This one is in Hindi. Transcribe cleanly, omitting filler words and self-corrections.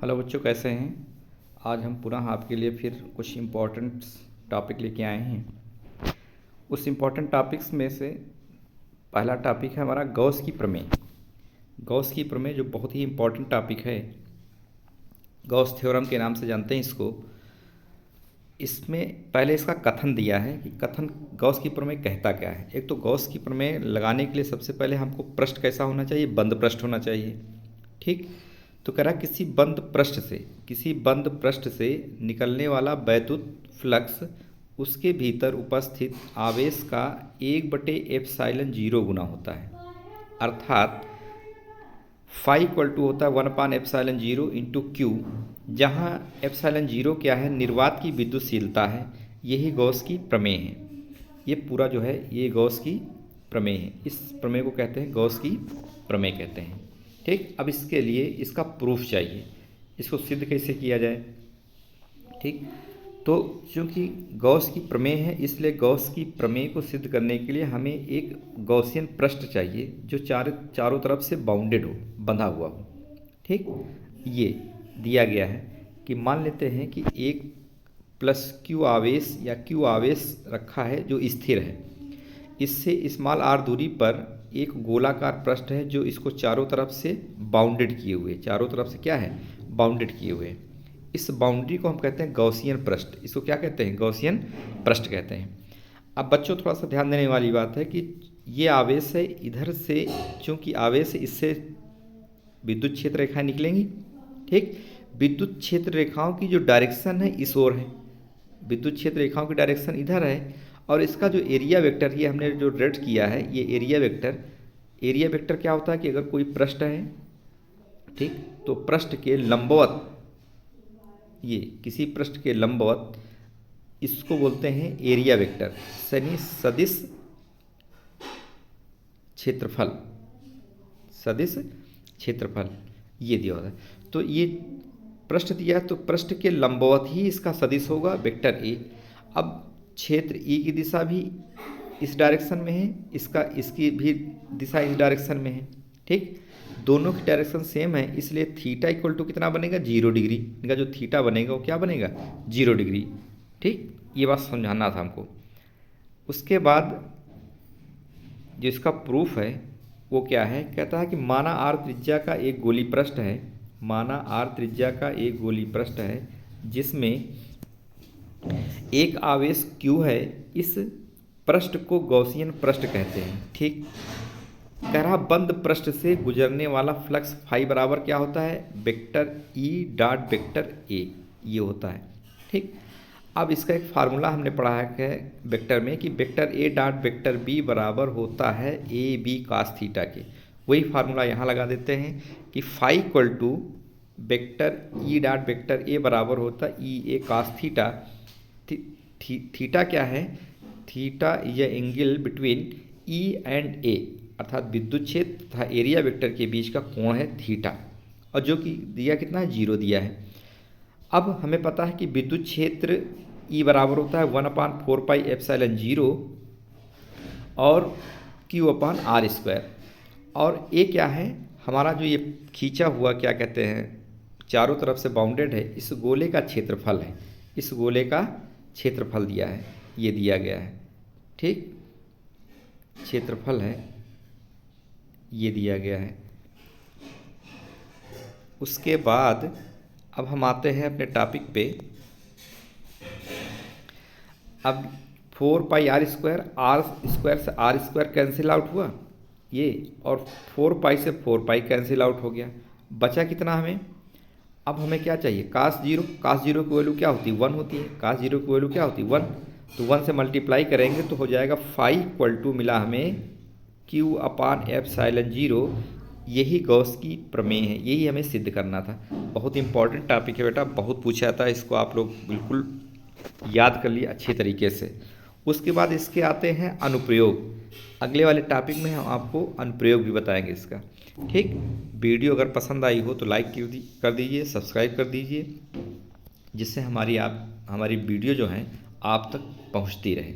हेलो बच्चों, कैसे हैं। आज हम पुनः आपके लिए फिर कुछ इम्पोर्टेंट टॉपिक लेके आए हैं। उस इम्पोर्टेंट टॉपिक्स में से पहला टॉपिक है हमारा गॉस की प्रमेय। गॉस की प्रमेय जो बहुत ही इम्पोर्टेंट टॉपिक है, गॉस थ्योरम के नाम से जानते हैं इसको। इसमें पहले इसका कथन दिया है कि कथन गॉस की प्रमेय कहता क्या है। एक तो गॉस की प्रमेय लगाने के लिए सबसे पहले हमको पृष्ठ कैसा होना चाहिए, बंद पृष्ठ होना चाहिए। ठीक, तो कह रहा किसी बंद पृष्ठ से निकलने वाला वैद्युत फ्लक्स उसके भीतर उपस्थित आवेश का 1/एप्सिलॉन 0 गुना होता है। अर्थात फाई इक्वल टू होता है 1/एप्सिलॉन 0 इंटू क्यू, जहाँ एप्सिलॉन 0 क्या है, निर्वात की विद्युतशीलता है। यही गॉस की प्रमेय है। ये पूरा जो है ये गॉस की प्रमेय है। इस प्रमेय को कहते हैं गॉस की प्रमेय कहते हैं। ठीक, अब इसके लिए इसका प्रूफ चाहिए, इसको सिद्ध कैसे किया जाए। ठीक, तो चूँकि गॉस की प्रमेय है इसलिए गॉस की प्रमेय को सिद्ध करने के लिए हमें एक गॉसियन पृष्ठ चाहिए जो चारों तरफ से बाउंडेड हो, बंधा हुआ हो। ठीक, ये दिया गया है कि मान लेते हैं कि एक प्लस क्यू आवेश या क्यू आवेश रखा है जो स्थिर है। इससे स्मॉल आर दूरी पर एक गोलाकार पृष्ठ है जो इसको चारों तरफ से बाउंडेड किए हुए, चारों तरफ से क्या है, बाउंडेड किए हुए। इस बाउंड्री को हम कहते हैं गॉसियन पृष्ठ। इसको क्या कहते हैं, गॉसियन पृष्ठ कहते हैं। अब बच्चों थोड़ा सा ध्यान देने वाली बात है कि ये आवेश है, इधर से चूंकि आवेश है इससे विद्युत क्षेत्र रेखाएं निकलेंगी। ठीक, विद्युत क्षेत्र रेखाओं की जो डायरेक्शन है इस ओर है, विद्युत क्षेत्र रेखाओं की डायरेक्शन इधर है। और इसका जो एरिया वेक्टर, ये हमने जो रेड किया है, ये एरिया वेक्टर क्या होता है कि अगर कोई पृष्ठ है, ठीक, तो पृष्ठ के लंबवत, ये किसी पृष्ठ के लंबवत, इसको बोलते हैं एरिया वेक्टर, यानी सदिश क्षेत्रफल, सदिश क्षेत्रफल ये दिया होता है। तो ये पृष्ठ दिया है तो पृष्ठ के लंबवत ही इसका सदिश होगा वेक्टर ए। अब क्षेत्र ई की दिशा भी इस डायरेक्शन में है, इसकी भी दिशा इस डायरेक्शन में है। ठीक, दोनों की डायरेक्शन सेम है, इसलिए थीटा इक्वल टू कितना बनेगा, 0 डिग्री। इनका जो थीटा बनेगा वो क्या बनेगा, 0 डिग्री। ठीक, ये बात समझाना था हमको। उसके बाद जो इसका प्रूफ है वो क्या है, कहता है कि माना आर त्रिज्या का एक गोली पृष्ठ है, माना आर त्रिज्या का एक गोली पृष्ठ है जिसमें एक आवेश Q है। इस पृष्ठ को गॉसियन पृष्ठ कहते हैं। ठीक, कह रहा बंद पृष्ठ से गुजरने वाला फ्लक्स फाई बराबर क्या होता है, वेक्टर ई डॉट वेक्टर ए, ये होता है। ठीक, अब इसका एक फार्मूला हमने पढ़ा है वेक्टर में कि vector A dot vector B बराबर होता है ए बी कास थीटा के। वही फार्मूला यहाँ लगा देते हैं कि phi equal to vector E dot vector A बराबर होता है ई ए कास थीटा। थीटा क्या है, theta is a angle between E and A, अर्थात विद्युत क्षेत्र तथा एरिया वेक्टर के बीच का कोण है थीटा, और जो कि दिया कितना है, 0 दिया है। अब हमें पता है कि विद्युत क्षेत्र E बराबर होता है 1/4πε0 और Q/r²। और ए क्या है, हमारा जो ये खींचा हुआ क्या कहते हैं, चारों तरफ से बाउंडेड है, इस गोले का क्षेत्रफल है, इस गोले का क्षेत्रफल दिया है, ये दिया गया है। ठीक, क्षेत्रफल है, ये दिया गया है। उसके बाद अब हम आते हैं अपने टॉपिक पे। अब 4πr² से r² कैंसिल आउट हुआ ये, और 4π से 4π कैंसिल आउट हो गया, बचा कितना हमें। अब हमें क्या चाहिए, cos 0 की वैल्यू क्या होती है, 1 होती है। cos 0 की वैल्यू क्या होती है, 1, तो 1 से मल्टीप्लाई करेंगे तो हो जाएगा फाई इक्वल टू, मिला हमें Q/ε0। यही गॉस की प्रमेय है, यही हमें सिद्ध करना था। बहुत इंपॉर्टेंट टॉपिक है बेटा, बहुत पूछा जाता है, इसको आप लोग बिल्कुल याद कर लिए अच्छे तरीके से। उसके बाद इसके आते हैं अनुप्रयोग। अगले वाले टॉपिक में हम आपको अनुप्रयोग भी बताएंगे इसका। ठीक, वीडियो अगर पसंद आई हो तो लाइक कर दीजिए, सब्सक्राइब कर दीजिए, जिससे हमारी वीडियो जो है आप तक पहुंचती रहे।